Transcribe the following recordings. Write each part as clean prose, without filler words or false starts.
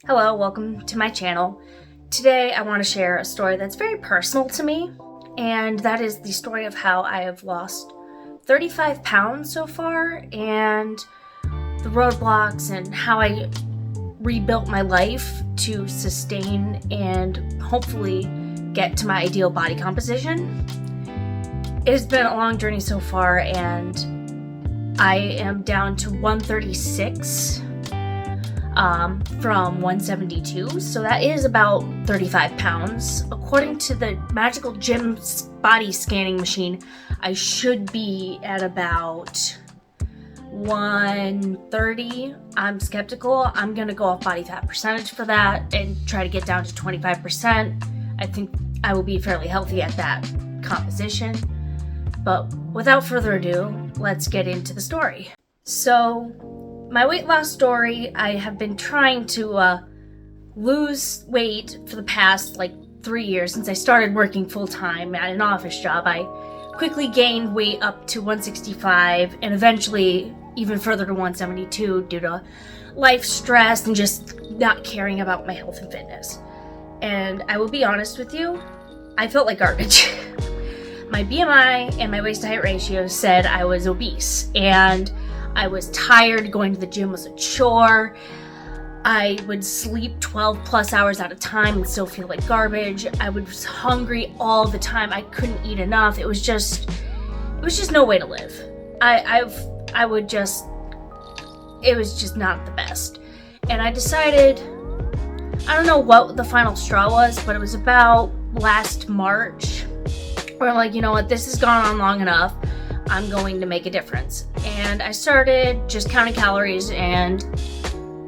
Hello, welcome to my channel. Today I want to share a story that's very personal to me, and that is the story of how I have lost 35 pounds so far, and the roadblocks and how I rebuilt my life to sustain and hopefully get to my ideal body composition. It has been a long journey so far, and I am down to 136 from 172, so that is about 35 pounds. According to the magical gym body scanning machine, I should be at about 130. I'm skeptical. I'm gonna go off body fat percentage for that and try to get down to 25%. I think I will be fairly healthy at that composition. But without further ado, let's get into the story. So, my weight loss story, I have been trying to lose weight for the past 3 years since I started working full-time at an office job. I quickly gained weight up to 165 and eventually even further to 172 due to life stress and just not caring about my health and fitness. And I will be honest with you, I felt like garbage. My BMI and my waist to height ratio said I was obese, and I was tired. Going to the gym was a chore. I would sleep 12 plus hours at a time and still feel like garbage. I was hungry all the time. I couldn't eat enough. It was just no way to live. It was just not the best. And I decided, I don't know what the final straw was, but it was about last March where I'm like, you know what, this has gone on long enough. I'm going to make a difference. And I started just counting calories, and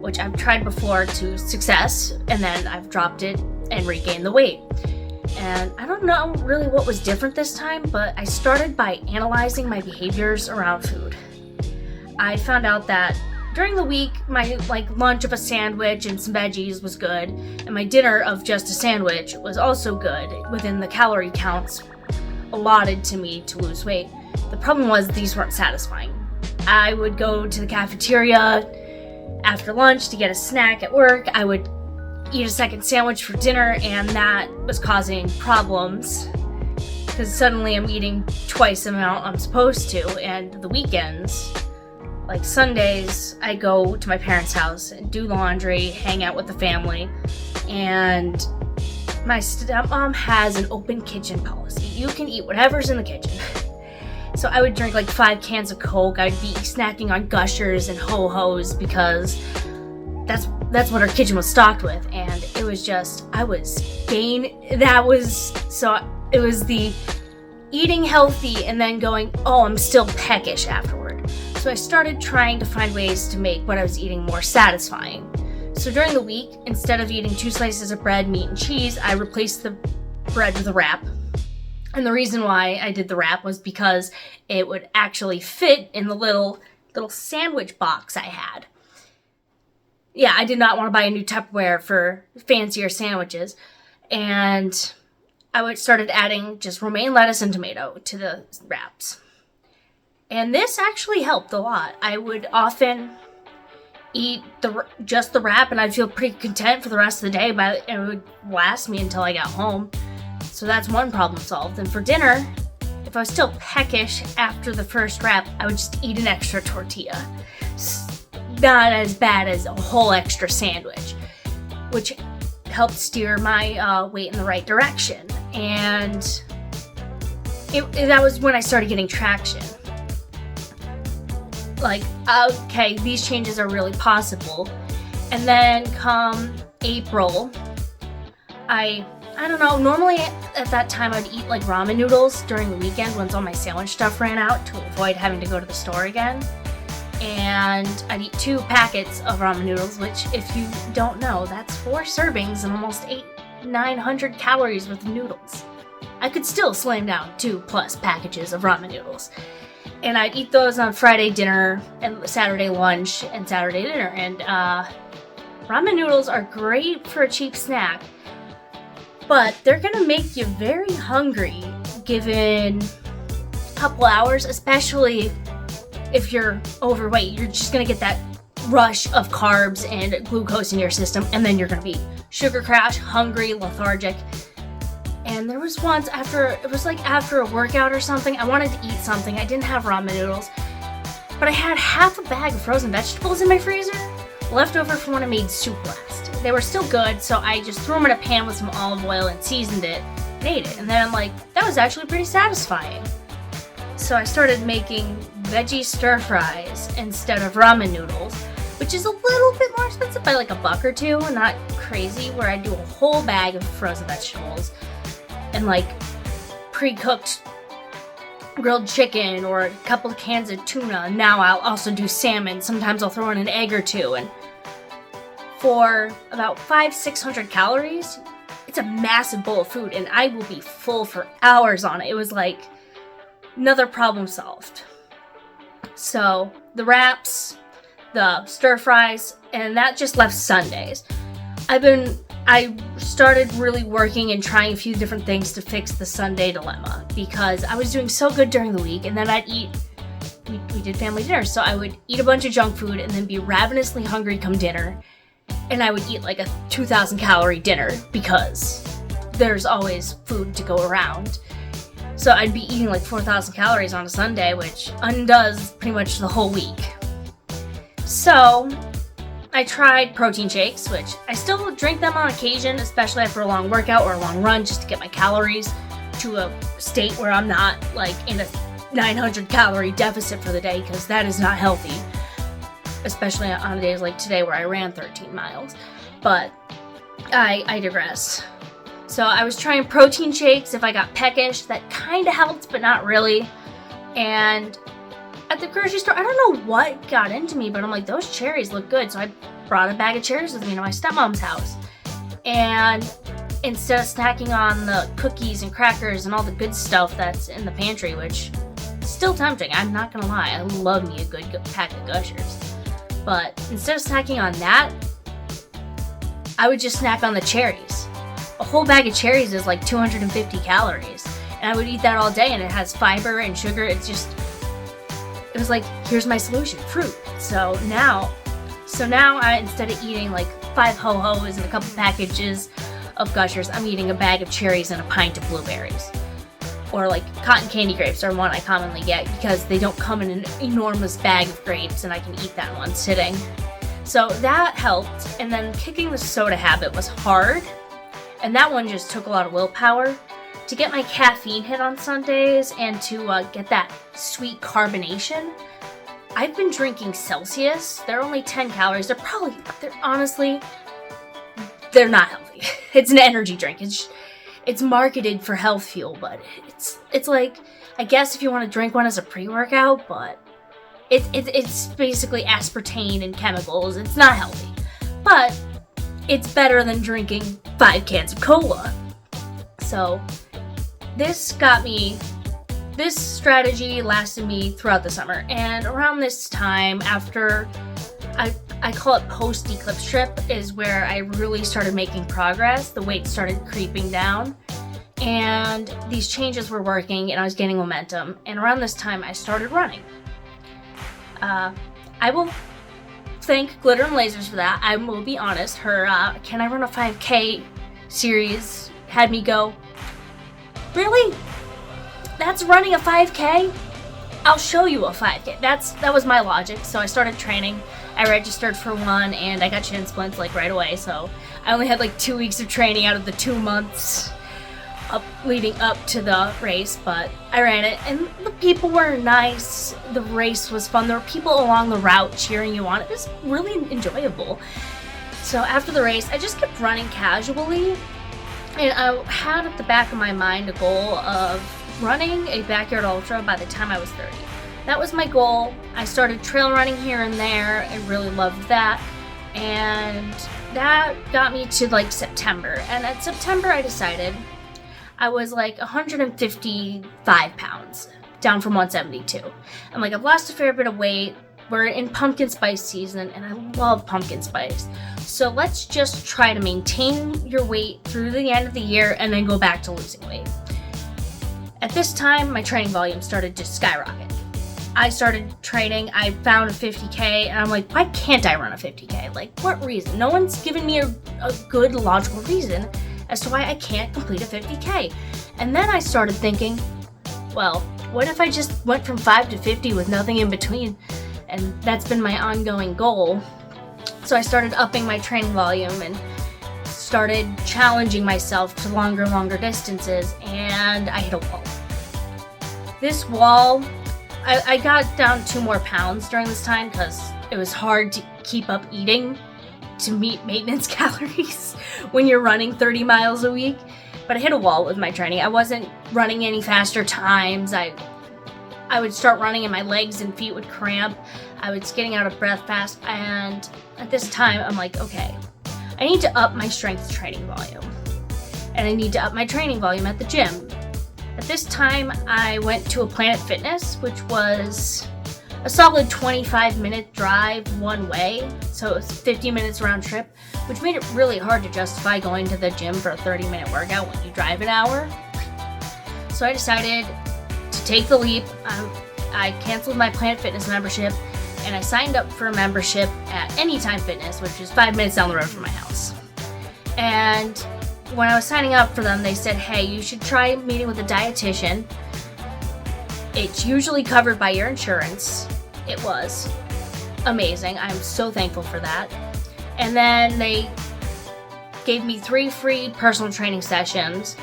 which I've tried before to success, and then I've dropped it and regained the weight. And I don't know really what was different this time, but I started by analyzing my behaviors around food. I found out that during the week, my lunch of a sandwich and some veggies was good, and my dinner of just a sandwich was also good within the calorie counts allotted to me to lose weight. The problem was these weren't satisfying. I would go to the cafeteria after lunch to get a snack at work. I would eat a second sandwich for dinner, and that was causing problems because suddenly I'm eating twice the amount I'm supposed to. And the weekends, like Sundays, I go to my parents' house and do laundry, hang out with the family, and my stepmom has an open kitchen policy. You can eat whatever's in the kitchen. So I would drink 5 cans of Coke. I'd be snacking on Gushers and Ho-Hos because that's what our kitchen was stocked with. And it was just, it was the eating healthy and then going, oh, I'm still peckish afterward. So I started trying to find ways to make what I was eating more satisfying. So during the week, instead of eating 2 slices of bread, meat, and cheese, I replaced the bread with a wrap. And the reason why I did the wrap was because it would actually fit in the little sandwich box I had. Yeah, I did not want to buy a new Tupperware for fancier sandwiches. And I started adding just romaine lettuce and tomato to the wraps. And this actually helped a lot. I would often eat just the wrap, and I'd feel pretty content for the rest of the day, but it would last me until I got home. So that's one problem solved. And for dinner, if I was still peckish after the first wrap, I would just eat an extra tortilla. Not as bad as a whole extra sandwich, which helped steer my weight in the right direction. And that was when I started getting traction. Okay, these changes are really possible. And then come April, I don't know, normally at that time I'd eat ramen noodles during the weekend once all my sandwich stuff ran out to avoid having to go to the store again. And I'd eat 2 packets of ramen noodles, which, if you don't know, that's 4 servings and almost 900 calories worth of noodles. I could still slam down 2+ packages of ramen noodles. And I'd eat those on Friday dinner and Saturday lunch and Saturday dinner. And ramen noodles are great for a cheap snack, but they're gonna make you very hungry given a couple hours, especially if you're overweight. You're just gonna get that rush of carbs and glucose in your system, and then you're gonna be sugar crash, hungry, lethargic. And there was once after a workout or something, I wanted to eat something. I didn't have ramen noodles, but I had half a bag of frozen vegetables in my freezer, left over from when I made soup last. They were still good, so I just threw them in a pan with some olive oil and seasoned it and ate it. And then I'm like, that was actually pretty satisfying. So I started making veggie stir fries instead of ramen noodles, which is a little bit more expensive by like $1 or $2, not crazy, where I do a whole bag of frozen vegetables and like pre-cooked grilled chicken or a couple of cans of tuna. Now I'll also do salmon. Sometimes I'll throw in an egg or two, and for about 500-600 calories, it's a massive bowl of food, and I will be full for hours on it. It was like another problem solved. So the wraps, the stir fries, and that just left Sundays. I started really working and trying a few different things to fix the Sunday dilemma, because I was doing so good during the week, and then we did family dinner, so I would eat a bunch of junk food and then be ravenously hungry come dinner, and I would eat like a 2,000 calorie dinner because there's always food to go around. So I'd be eating like 4,000 calories on a Sunday, which undoes pretty much the whole week. So I tried protein shakes, which I still drink them on occasion, especially after a long workout or a long run, just to get my calories to a state where I'm not like in a 900 calorie deficit for the day, because that is not healthy, especially on days like today where I ran 13 miles. But I digress. So I was trying protein shakes if I got peckish. That kind of helped, but not really. And at the grocery store, I don't know what got into me, but I'm like, those cherries look good. So I brought a bag of cherries with me to my stepmom's house. And instead of snacking on the cookies and crackers and all the good stuff that's in the pantry, which is still tempting, I'm not gonna lie, I love me a good pack of Gushers. But instead of snacking on that, I would just snack on the cherries. A whole bag of cherries is like 250 calories. And I would eat that all day, and it has fiber and sugar. It was like, here's my solution, fruit. So now I, instead of eating like 5 Ho-Hos and a couple packages of Gushers, I'm eating a bag of cherries and a pint of blueberries. Or like cotton candy grapes are one I commonly get, because they don't come in an enormous bag of grapes, and I can eat that in one sitting. So that helped. And then kicking the soda habit was hard. And that one just took a lot of willpower to get my caffeine hit on Sundays and to get that sweet carbonation. I've been drinking Celsius. They're only 10 calories. They're honestly not healthy. It's an energy drink. It's marketed for health fuel, but it's like, I guess if you want to drink one as a pre-workout, but it's basically aspartame and chemicals. It's not healthy, but it's better than drinking 5 cans of cola. So this strategy lasted me throughout the summer. And around this time, after I call it post-eclipse trip, is where I really started making progress. The weight started creeping down, and these changes were working, and I was gaining momentum. And around this time, I started running. I will thank Glitter and Lasers for that. I will be honest, her Can I Run a 5K series had me go, really? That's running a 5K? I'll show you a 5K. That was my logic. So I started training. I registered for one, and I got shin splints like right away. So I only had like 2 weeks of training out of the 2 months leading up to the race, but I ran it, and the people were nice. The race was fun. There were people along the route cheering you on. It was really enjoyable. So after the race, I just kept running casually, and I had at the back of my mind a goal of running a backyard ultra by the time I was 30. That was my goal. I started trail running here and there. I really loved that, and that got me to like September. And at September, I decided I was like 155 pounds, down from 172. And like, I've lost a fair bit of weight. We're in pumpkin spice season, and I love pumpkin spice. So let's just try to maintain your weight through the end of the year and then go back to losing weight. At this time, my training volume started to skyrocket. I started training. I found a 50K, and I'm like, why can't I run a 50K? Like, what reason? No one's given me a good logical reason as to why I can't complete a 50K. And then I started thinking, well, what if I just went from 5 to 50 with nothing in between? And that's been my ongoing goal. So I started upping my training volume and started challenging myself to longer distances, and I hit a wall. This wall, I got down 2 more pounds during this time because it was hard to keep up eating to meet maintenance calories when you're running 30 miles a week. But I hit a wall with my training. I wasn't running any faster times. I would start running and my legs and feet would cramp. I was getting out of breath fast, and at this time I'm like, okay, I need to up my strength training volume, and I need to up my training volume at the gym. At this time, I went to a Planet Fitness, which was a solid 25-minute drive one way, so it was 50 minutes round trip, which made it really hard to justify going to the gym for a 30-minute workout when you drive an hour. So I decided to take the leap. I canceled my Planet Fitness membership, and I signed up for a membership at Anytime Fitness, which is 5 minutes down the road from my house. And when I was signing up for them, they said, hey, you should try meeting with a dietitian. It's usually covered by your insurance. It was amazing. I'm so thankful for that. And then they gave me 3 free personal training sessions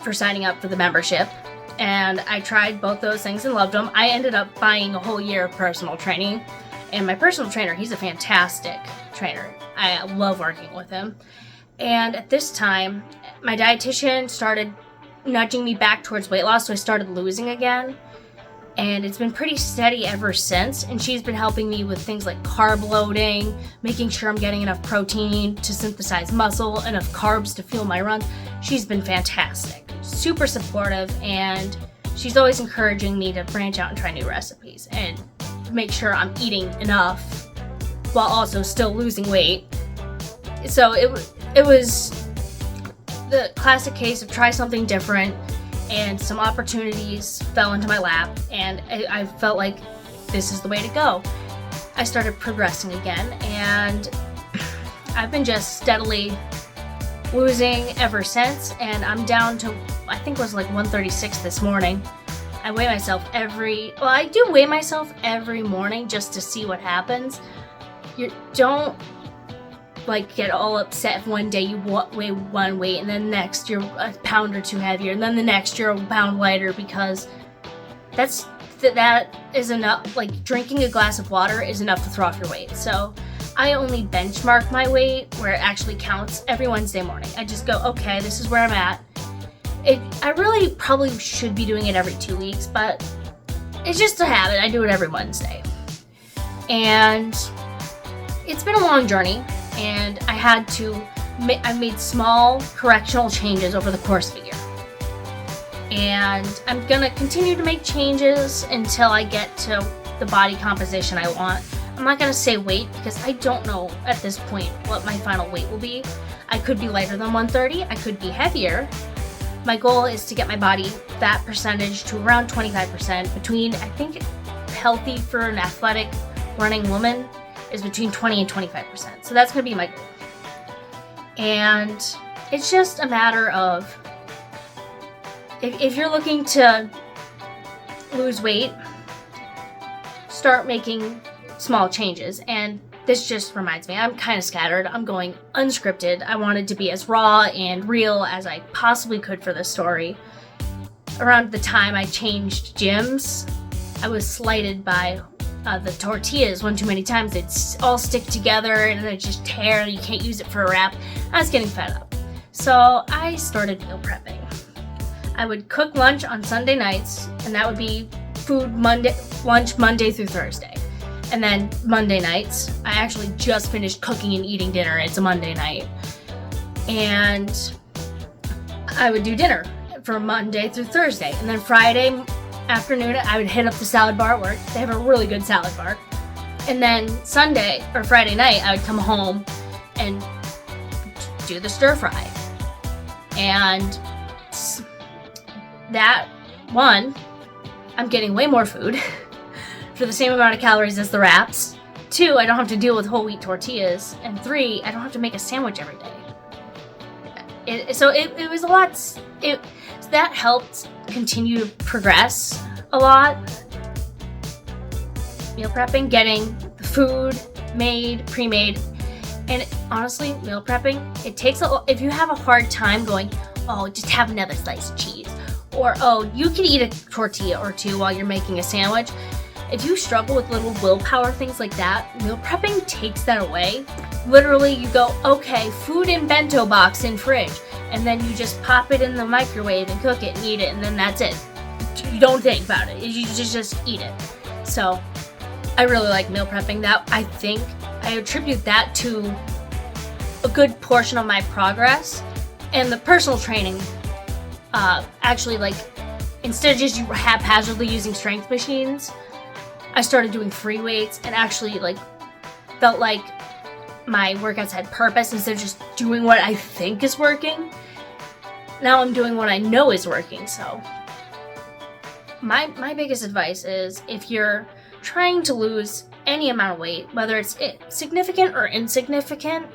for signing up for the membership. And I tried both those things and loved them. I ended up buying a whole year of personal training. And my personal trainer, he's a fantastic trainer. I love working with him. And at this time, my dietitian started nudging me back towards weight loss, so I started losing again. And it's been pretty steady ever since. And she's been helping me with things like carb loading, making sure I'm getting enough protein to synthesize muscle, enough carbs to fuel my runs. She's been fantastic, super supportive, and she's always encouraging me to branch out and try new recipes and make sure I'm eating enough while also still losing weight. So it was the classic case of try something different, and some opportunities fell into my lap, and I felt like this is the way to go. I started progressing again, and I've been just steadily losing ever since, and I'm down to, I think it was like 136 this morning. I weigh myself I do weigh myself every morning just to see what happens. You don't like get all upset if one day you weigh one weight and then next you're a pound or two heavier, and then the next you're a pound lighter, because that is enough. Like, drinking a glass of water is enough to throw off your weight. So I only benchmark my weight where it actually counts every Wednesday morning. I just go, okay, this is where I'm at. I really probably should be doing it every 2 weeks, but it's just a habit. I do it every Wednesday. And it's been a long journey, and I made small correctional changes over the course of a year. And I'm gonna continue to make changes until I get to the body composition I want. I'm not gonna say weight because I don't know at this point what my final weight will be. I could be lighter than 130, I could be heavier. My goal is to get my body fat percentage to around 25%, between, I think, healthy for an athletic running woman is between 20 and 25%. So that's gonna be my goal. And it's just a matter of, if you're looking to lose weight, start making small changes. And this just reminds me, I'm kind of scattered. I'm going unscripted. I wanted to be as raw and real as I possibly could for this story. Around the time I changed gyms, I was slighted by the tortillas one too many times. They'd all stick together and then just tear. You can't use it for a wrap. I was getting fed up. So I started meal prepping. I would cook lunch on Sunday nights, and that would be lunch Monday through Thursday. And then Monday nights, I actually just finished cooking and eating dinner. It's a Monday night. And I would do dinner for Monday through Thursday. And then Friday afternoon, I would hit up the salad bar at work. They have a really good salad bar. And then Sunday or Friday night, I would come home and do the stir fry. And that one, I'm getting way more food. for the same amount of calories as the wraps. 2, I don't have to deal with whole wheat tortillas. And 3, I don't have to make a sandwich every day. So it was a lot. So that helped continue to progress a lot. Meal prepping, getting the food made, pre-made. And honestly, meal prepping, it takes if you have a hard time going, oh, just have another slice of cheese. Or, oh, you can eat a tortilla or 2 while you're making a sandwich. If you struggle with little willpower things like that, meal prepping takes that away. Literally, you go, okay, food in bento box in fridge. And then you just pop it in the microwave and cook it and eat it. And then that's it. You don't think about it. You just eat it. So I really like meal prepping. That I think I attribute that to a good portion of my progress. And the personal training, actually, like, instead of just haphazardly using strength machines, I started doing free weights and actually, like, felt like my workouts had purpose instead of just doing what I think is working. Now I'm doing what I know is working. So my biggest advice is, if you're trying to lose any amount of weight, whether it's significant or insignificant,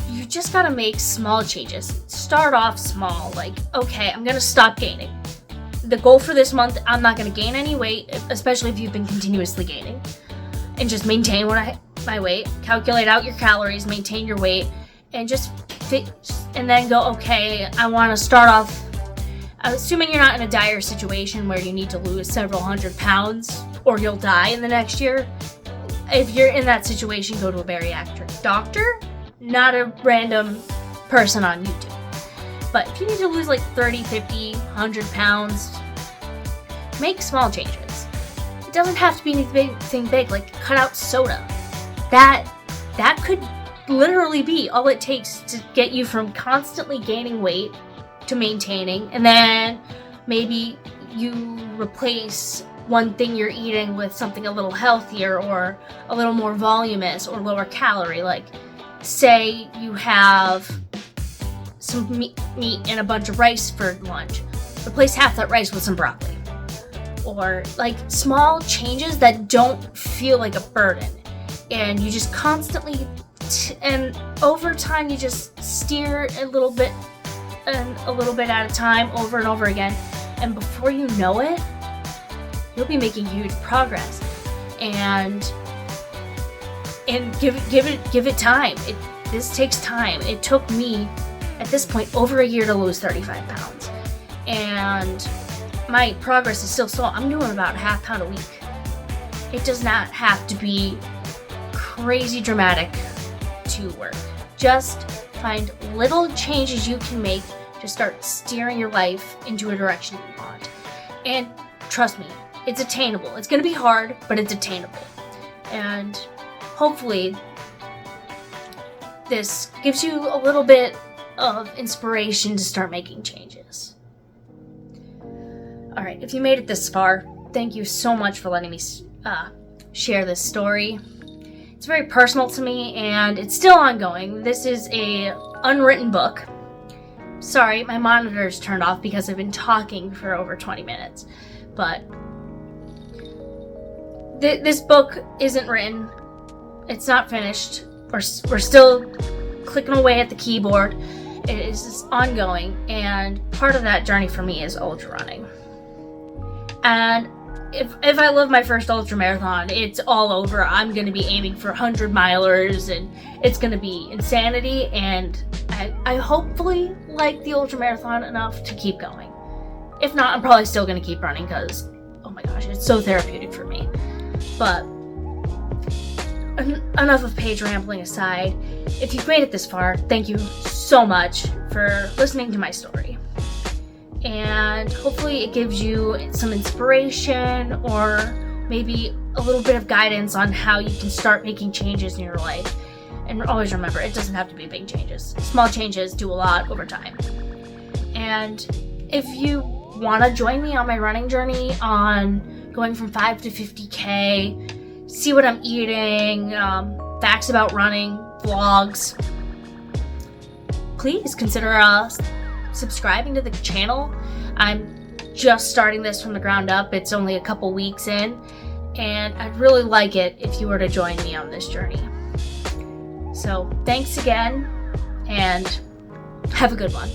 you just gotta make small changes. Start off small, like, okay, I'm gonna stop gaining. The goal for this month, I'm not gonna gain any weight, especially if you've been continuously gaining. And just maintain my weight, calculate out your calories, maintain your weight, and just fit, and then go, okay, I wanna start off, assuming you're not in a dire situation where you need to lose several hundred pounds or you'll die in the next year. If you're in that situation, go to a bariatric doctor, not a random person on YouTube. But if you need to lose like 30, 50, 100 pounds, make small changes. It doesn't have to be anything big, like cut out soda. That could literally be all it takes to get you from constantly gaining weight to maintaining, and then maybe you replace one thing you're eating with something a little healthier or a little more voluminous or lower calorie. Like, say you have some meat and a bunch of rice for lunch. Replace half that rice with some broccoli. Or like small changes that don't feel like a burden. And you just constantly, and over time you just steer a little bit at a time, over and over again. And before you know it, you'll be making huge progress. And give it time. This takes time. It took me, at this point, over a year to lose 35 pounds. And my progress is still slow. I'm doing about half pound a week. It does not have to be crazy dramatic to work. Just find little changes you can make to start steering your life into a direction you want. And trust me, it's attainable. It's going to be hard, but it's attainable. And hopefully this gives you a little bit of inspiration to start making changes. Alright, if you made it this far, thank you so much for letting me share this story. It's very personal to me, and it's still ongoing. This is a unwritten book. Sorry, my monitor's turned off because I've been talking for over 20 minutes. But this book isn't written. It's not finished. We're still clicking away at the keyboard. It is just ongoing, and part of that journey for me is ultra running. And if I live my first ultra marathon, it's all over. I'm going to be aiming for 100 milers, and it's going to be insanity. And I hopefully like the ultra marathon enough to keep going. If not, I'm probably still going to keep running because, oh my gosh, it's so therapeutic for me. But enough of page rambling aside. If you've made it this far, thank you so much for listening to my story. And hopefully it gives you some inspiration or maybe a little bit of guidance on how you can start making changes in your life. And always remember, it doesn't have to be big changes. Small changes do a lot over time. And if you want to join me on my running journey on going from 5 to 50K, see what I'm eating, facts about running, vlogs, please consider subscribing to the channel. I'm just starting this from the ground up. It's only a couple weeks in, and I'd really like it if you were to join me on this journey. So thanks again, and have a good one.